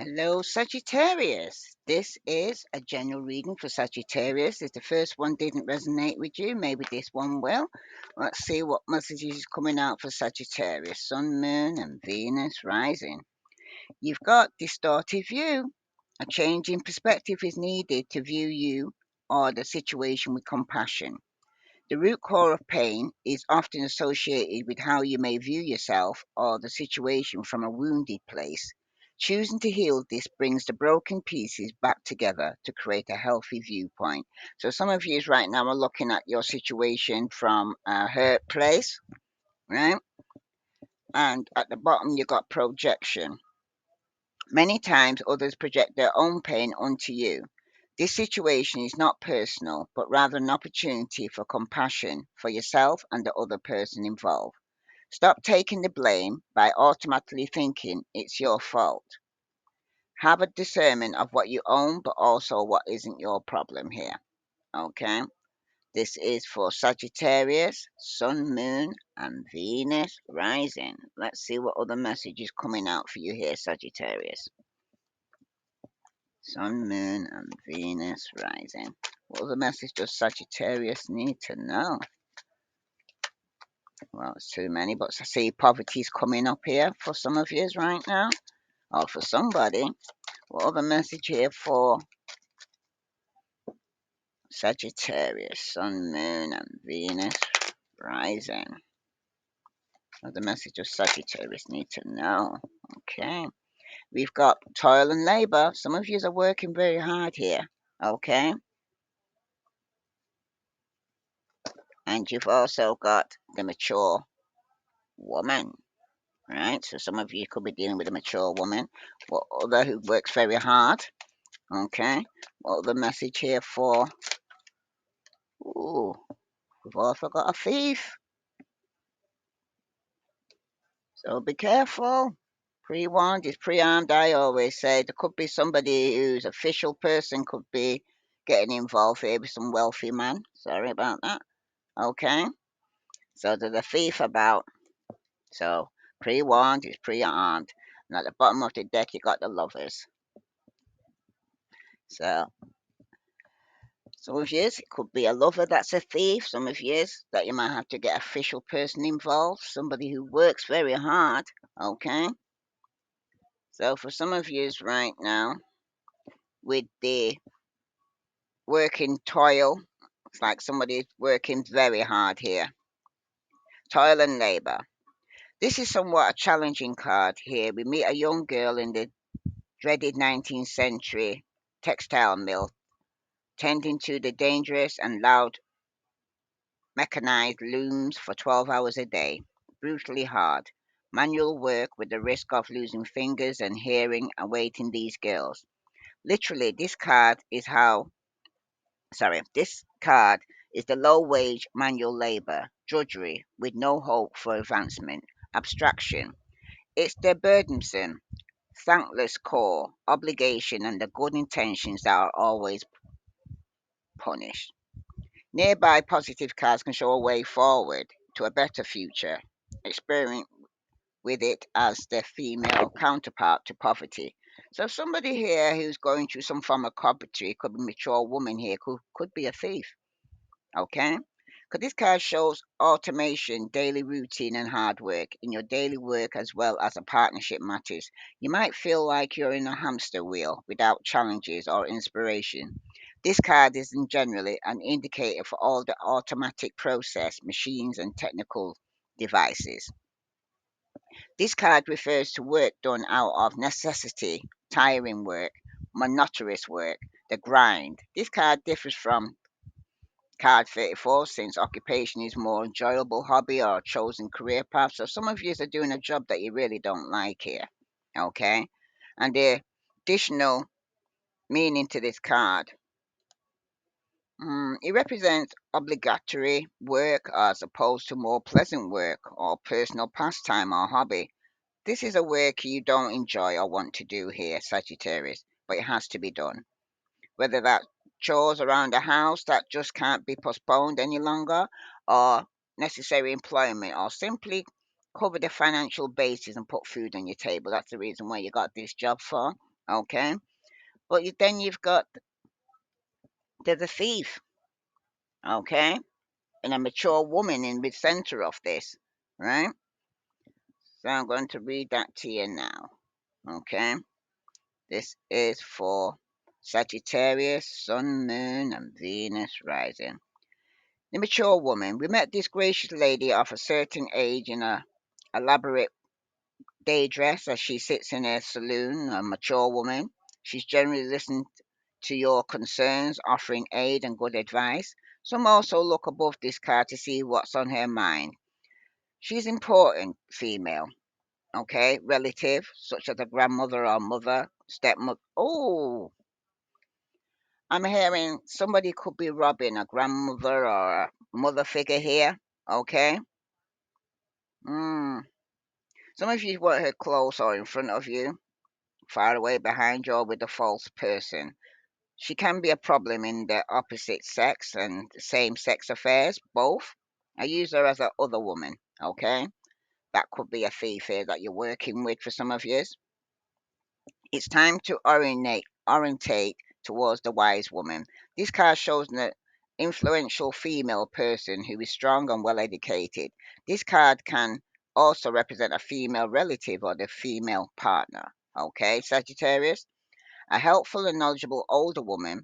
Hello, Sagittarius. This is a general reading for Sagittarius. If the first one didn't resonate with you, maybe this one will. Let's see what messages is coming out for Sagittarius. Sun, Moon, and Venus rising. You've got distorted view. A change in perspective is needed to view you or the situation with compassion. The root core of pain is often associated with how you may view yourself or the situation from a wounded place. Choosing to heal this brings the broken pieces back together to create a healthy viewpoint. So, some of you right now are looking at your situation from a hurt place, right? And at the bottom, you got projection. Many times, others project their own pain onto you. This situation is not personal, but rather an opportunity for compassion for yourself and the other person involved. Stop taking the blame by automatically thinking it's your fault. Have a discernment of what you own, but also what isn't your problem here. Okay? This is for Sagittarius, Sun, Moon, and Venus rising. Let's see what other message is coming out for you here, Sagittarius. Sun, Moon, and Venus rising. What other message does Sagittarius need to know? Well, it's too many, but I see poverty's coming up here for some of you right now, or for somebody. What other message here for Sagittarius, Sun, Moon, and Venus rising? What the message does Sagittarius need to know? Okay. We've got toil and labor. Some of you are working very hard here. Okay. And you've also got the mature woman. Right? So some of you could be dealing with a mature woman, or other who works very hard. Okay. What the message here for? Ooh, we've also got a thief. So be careful. Pre-warned is pre-armed. I always say there could be somebody who's official person could be getting involved here with some wealthy man. Sorry about that. Okay. So there's a thief about. So pre-warned is pre-armed. And at the bottom of the deck you got the lovers. So some of yous, it could be a lover that's a thief. Some of yous that you might have to get official person involved, somebody who works very hard. Okay. So for some of yous right now, with the working toil, it's like somebody working very hard here. Toil and labor. This is somewhat a challenging card here. We meet a young girl in the dreaded 19th century textile mill, tending to the dangerous and loud mechanized looms for 12 hours a day, brutally hard. Manual work with the risk of losing fingers and hearing awaiting these girls. Literally, this card is the low wage manual labor, drudgery with no hope for advancement, abstraction. It's the burdensome, thankless core, obligation, and the good intentions that are always punished. Nearby positive cards can show a way forward to a better future, experience with it as the female counterpart to poverty. So somebody here who's going through some form of poverty, could be a mature woman here, could be a thief. Okay? Because this card shows automation, daily routine, and hard work in your daily work as well as a partnership matters. You might feel like you're in a hamster wheel without challenges or inspiration. This card is in generally an indicator for all the automatic process, machines, and technical devices. This card refers to work done out of necessity, tiring work, monotonous work, the grind. This card differs from card 34 since occupation is more enjoyable hobby or chosen career path. So some of you are doing a job that you really don't like here. Okay? And the additional meaning to this card. It represents obligatory work as opposed to more pleasant work or personal pastime or hobby. This is a work you don't enjoy or want to do here, Sagittarius, but it has to be done. Whether that chores around the house that just can't be postponed any longer, or necessary employment, or simply cover the financial basis and put food on your table. That's the reason why you got this job for. Okay, but then you've got there's a thief. Okay, and a mature woman in the center of this, right? So I'm going to read that to you now. Okay, this is for Sagittarius, Sun, Moon, and Venus rising. The mature woman. We met this gracious lady of a certain age in a elaborate day dress as she sits in a saloon, a mature woman. She's generally listened to your concerns, offering aid and good advice. Some also look above this card to see what's on her mind. She's important, female, okay? Relative, such as a grandmother or mother, stepmother. Oh, I'm hearing somebody could be robbing a grandmother or a mother figure here, okay? Mm. Some of you want her close or in front of you, far away behind you, or with a false person. She can be a problem in the opposite sex and same sex affairs, both. I use her as a other woman, okay? That could be a thief here that you're working with for some of you. It's time to orientate towards the wise woman. This card shows an influential female person who is strong and well educated. This card can also represent a female relative or the female partner. Okay, Sagittarius? A helpful and knowledgeable older woman.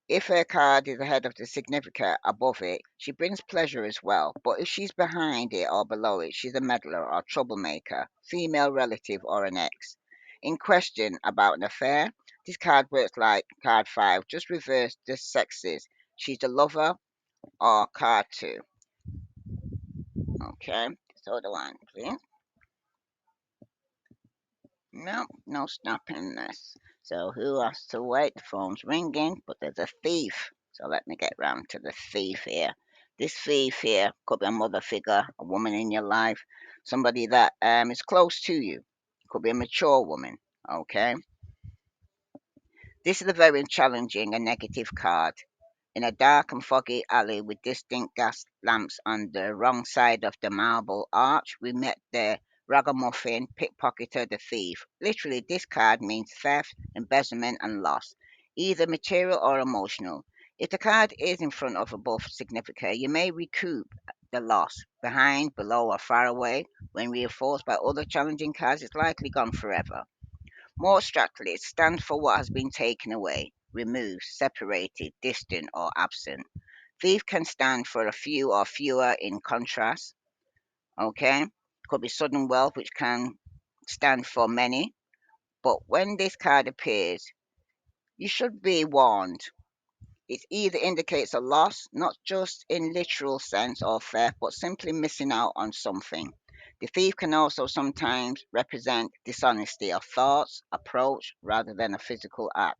If her card is ahead of the significant above it, she brings pleasure as well. But if she's behind it or below it, she's a meddler or troublemaker, female relative or an ex. In question about an affair, this card works like card 5, just reverse the sexes. She's the lover or card 2. Okay, so the one, please. No, no stopping this. So who has to wait? The phone's ringing, but there's a thief. So let me get round to the thief here. This thief here could be a mother figure, a woman in your life, somebody that is close to you. Could be a mature woman. Okay. This is a very challenging and negative card. In a dark and foggy alley with distinct gas lamps on the wrong side of the marble arch, we met the ragamuffin, pickpocketer, the thief. Literally, this card means theft, embezzlement, and loss, either material or emotional. If the card is in front of above significant, you may recoup the loss. Behind, below, or far away, when reinforced by other challenging cards, it's likely gone forever. More abstractly, it stands for what has been taken away, removed, separated, distant, or absent. Thief can stand for a few or fewer in contrast. Okay? Could be sudden wealth, which can stand for many. But when this card appears, you should be warned. It either indicates a loss, not just in literal sense or theft, but simply missing out on something. The thief can also sometimes represent dishonesty of thoughts, approach, rather than a physical act.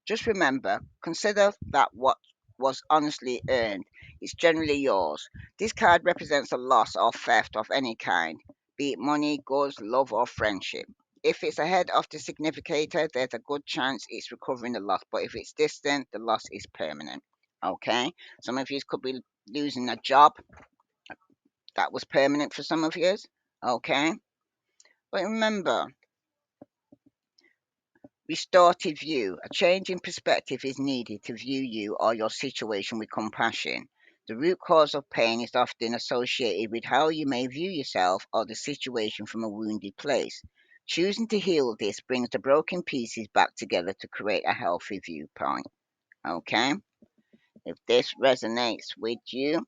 Just remember, consider that what was honestly earned is generally yours. This card represents a loss or theft of any kind, be it money, goods, love, or friendship. If it's ahead of the significator, there's a good chance it's recovering the loss. But if it's distant, the loss is permanent. Okay? Some of you could be losing a job that was permanent for some of you. Okay? But remember, restorative view. A change in perspective is needed to view you or your situation with compassion. The root cause of pain is often associated with how you may view yourself or the situation from a wounded place. Choosing to heal this brings the broken pieces back together to create a healthy viewpoint. Okay? If this resonates with you,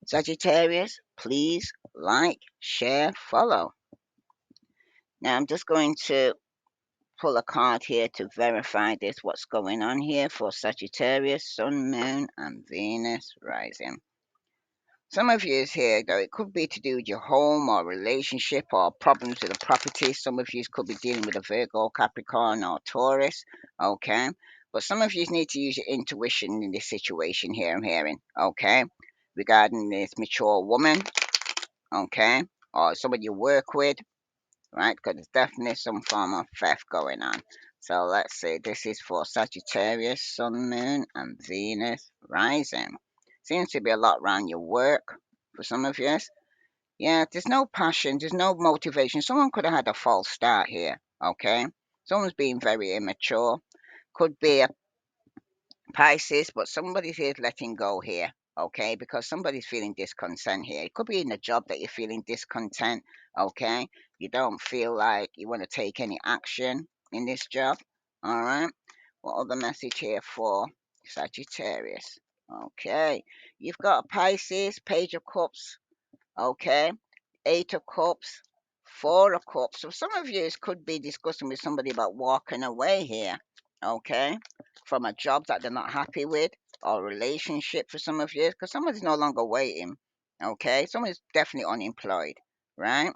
Sagittarius, please like, share, follow. Now I'm just going to pull a card here to verify this, what's going on here for Sagittarius, Sun, Moon, and Venus rising. Some of you is here, though it could be to do with your home or relationship or problems with a property. Some of you could be dealing with a Virgo, Capricorn, or Taurus. Okay. But some of you need to use your intuition in this situation here, I'm hearing. Okay. Regarding this mature woman. Okay. Or somebody you work with, right? Because there's definitely some form of theft going on. So let's see, this is for Sagittarius, Sun, Moon, and Venus rising. Seems to be a lot around your work for some of you. Yeah, there's no passion, there's no motivation. Someone could have had a false start here, okay? Someone's being very immature. Could be a Pisces, but somebody is letting go here, okay? Because somebody's feeling discontent here. It could be in a job that you're feeling discontent, okay? You don't feel like you want to take any action in this job, all right? What other message here for Sagittarius? Okay, you've got a Pisces, Page of Cups, okay? Eight of Cups, Four of Cups. So some of you could be discussing with somebody about walking away here, okay, from a job that they're not happy with, or a relationship for some of you, because somebody's no longer waiting, okay? Someone's definitely unemployed, right?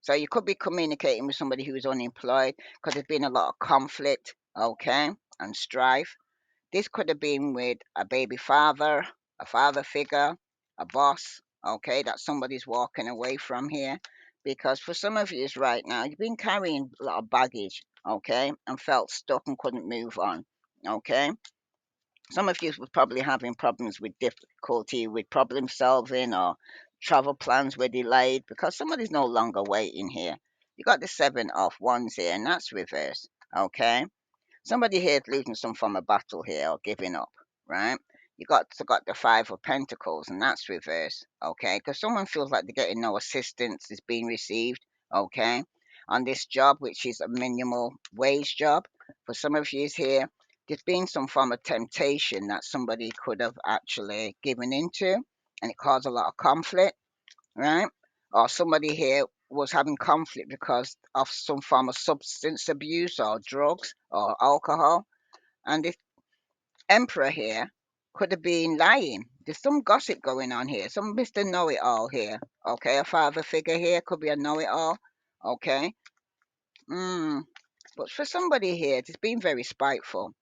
So you could be communicating with somebody who is unemployed because there's been a lot of conflict, okay, and strife. This could have been with a baby father, a father figure, a boss, okay, that somebody's walking away from here. Because for some of you right now, you've been carrying a lot of baggage, okay, and felt stuck and couldn't move on, okay. Some of you were probably having problems with difficulty with problem solving, or travel plans were delayed because somebody's no longer waiting here. You got the Seven of Wands here, and that's reversed, okay. Somebody here is losing some form of battle here or giving up, right? You got the Five of Pentacles, and that's reversed, okay? Because someone feels like they're getting no assistance is being received, okay, on this job, which is a minimal wage job. For some of you here, there's been some form of temptation that somebody could have actually given into, and it caused a lot of conflict, right? Or somebody here was having conflict because of some form of substance abuse or drugs or alcohol. And this emperor here could have been lying. There's some gossip going on here. Some Mr. Know It All here. Okay, a father figure here could be a know it all. Okay. Mm. But for somebody here, it's been very spiteful.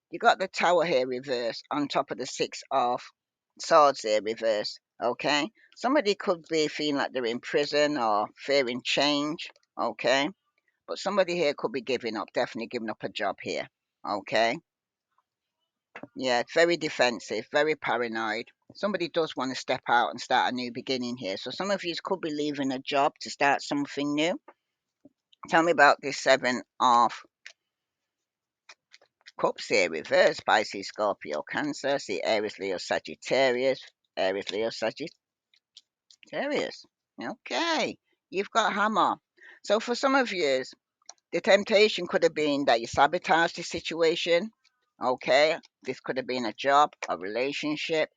You got the tower here reversed on top of the Six of Swords here reversed. Okay, somebody could be feeling like they're in prison or fearing change. Okay, but somebody here could be giving up, definitely giving up a job here. Okay, yeah, it's very defensive, very paranoid. Somebody does want to step out and start a new beginning here. So some of you could be leaving a job to start something new. Tell me about this Seven of Cups here, reverse Pisces, Scorpio, Cancer, see Aries, Leo, Sagittarius, Aries, Leo, Sagittarius. Okay, you've got Hammer. So for some of you, the temptation could have been that you sabotage the situation. Okay, this could have been a job, a relationship,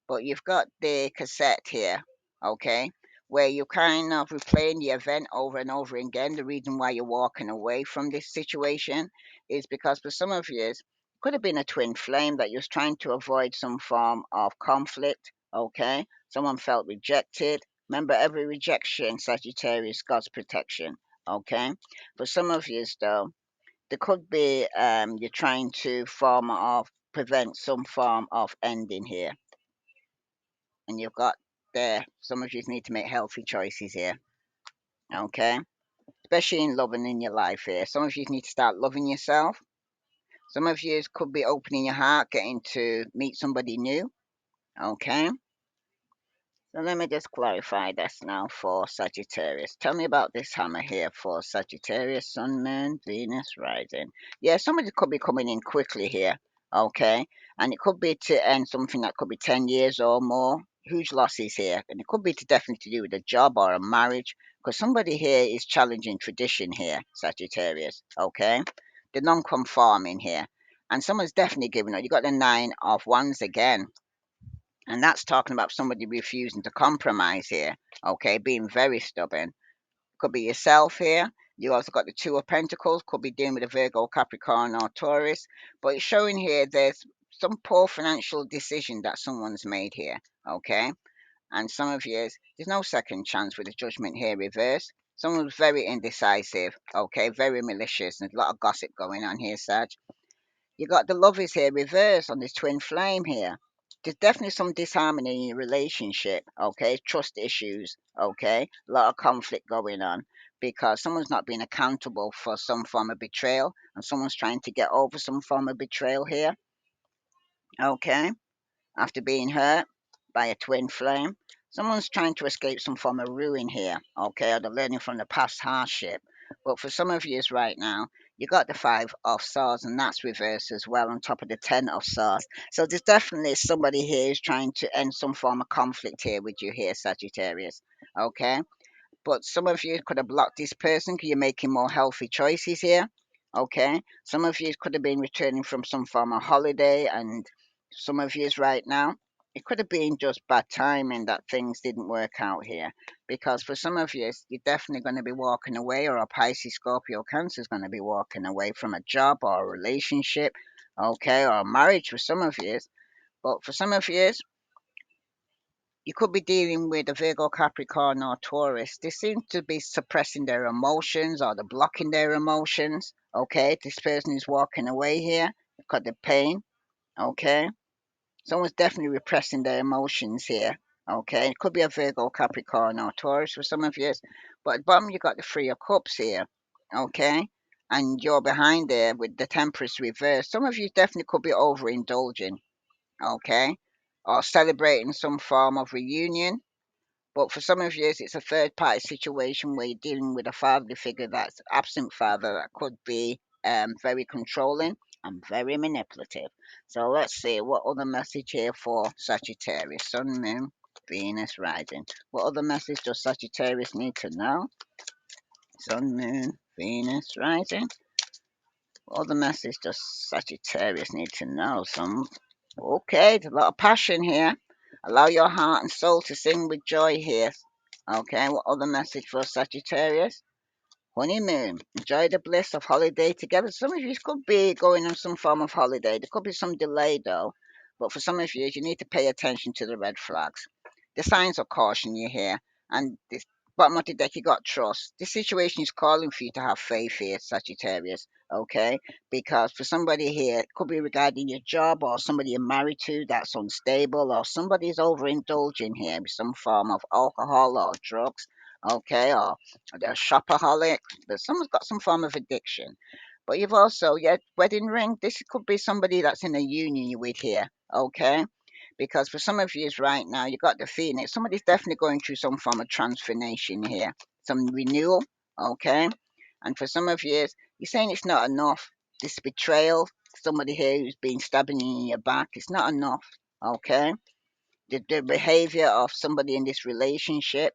but you've got the cassette here, okay, where you're kind of replaying the event over and over again. The reason why you're walking away from this situation is because for some of you, it could have been a twin flame that you're trying to avoid some form of conflict, okay? Someone felt rejected. Remember, every rejection, Sagittarius, God's protection, okay? For some of you, though, there could be you're trying to form of prevent some form of ending here, and you've got there. Some of you need to make healthy choices here, okay? Especially in loving in your life here. Some of you need to start loving yourself. Some of you could be opening your heart, getting to meet somebody new, okay? So let me just clarify this now for Sagittarius. Tell me about this hammer here for Sagittarius, Sun, Moon, Venus, Rising. Yeah, somebody could be coming in quickly here, okay? And it could be to end something that could be 10 years or more. Huge losses here. And it could be to definitely to do with a job or a marriage. Because somebody here is challenging tradition here, Sagittarius, okay? The non-conforming here. And someone's definitely giving up. You got the Nine of Wands again, and that's talking about somebody refusing to compromise here, okay, being very stubborn. Could be yourself here. You also got the Two of Pentacles, could be dealing with a Virgo, Capricorn, or Taurus. But it's showing here there's some poor financial decision that someone's made here, okay? And some of you, there's no second chance with the Judgment here reversed. Someone's very indecisive, okay, very malicious. There's a lot of gossip going on here, Sag. You got the lovers here reversed on this twin flame here. There's definitely some disharmony in your relationship, okay? Trust issues, okay? A lot of conflict going on because someone's not being accountable for some form of betrayal, and someone's trying to get over some form of betrayal here, okay? After being hurt by a twin flame. Someone's trying to escape some form of ruin here, okay? Or they're learning from the past hardship. But for some of you right now, you got the Five of Swords, and that's reversed as well on top of the Ten of Swords. So there's definitely somebody here who's trying to end some form of conflict here with you here, Sagittarius. Okay, but some of you could have blocked this person because you're making more healthy choices here. Okay, some of you could have been returning from some form of holiday, and some of yous right now, it could have been just bad timing that things didn't work out here. Because for some of you, you're definitely going to be walking away, or a Pisces, Scorpio, Cancer is going to be walking away from a job or a relationship, okay, or a marriage for some of you. But for some of you, you could be dealing with a Virgo, Capricorn, or Taurus. They seem to be suppressing their emotions, or they're blocking their emotions. Okay, this person is walking away here because of pain. Okay, someone's definitely repressing their emotions here. Okay, it could be a Virgo, Capricorn, or Taurus for some of you. But at the bottom, you got the Three of Cups here. Okay, and you're behind there with the Temperance reverse. Some of you definitely could be overindulging. Okay, or celebrating some form of reunion, but for some of you, it's a third party situation where you're dealing with a fatherly figure that's absent father that could be very controlling and very manipulative. So let's see what other message here for Sagittarius, Sun, Moon, Venus, rising. What other message does Sagittarius need to know? Sun, Moon, Venus, rising. What other message does Sagittarius need to know? Some Okay, there's a lot of passion here. Allow your heart and soul to sing with joy here. Okay, what other message for Sagittarius? Honeymoon. Enjoy the bliss of holiday together. Some of you could be going on some form of holiday. There could be some delay though. But for some of you need to pay attention to the red flags. The signs of caution you here. And this bottom of the deck, you got trust. This situation is calling for you to have faith here, Sagittarius. Okay? Because for somebody here, it could be regarding your job, or somebody you're married to that's unstable, or somebody's overindulging here with some form of alcohol or drugs. Okay? Or they're a shopaholic, but someone's got some form of addiction. But you've also, yeah, wedding ring. This could be somebody that's in a union you with here, okay? Because for some of you right now, you got the feeling that somebody's definitely going through some form of transformation here, some renewal, okay? And for some of you, you're saying it's not enough. This betrayal, somebody here who's been stabbing you in your back, it's not enough, okay? The behavior of somebody in this relationship,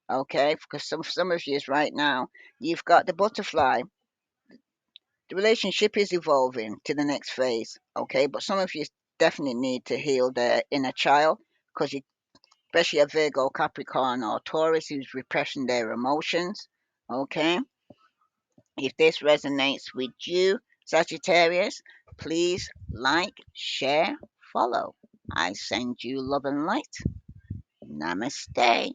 okay? Because some of you right now, you've got the butterfly. The relationship is evolving to the next phase, okay? But some of you definitely need to heal their inner child, because you, especially a Virgo, Capricorn, or Taurus who's repressing their emotions, okay? If this resonates with you, Sagittarius, please like, share, follow. I send you love and light. Namaste.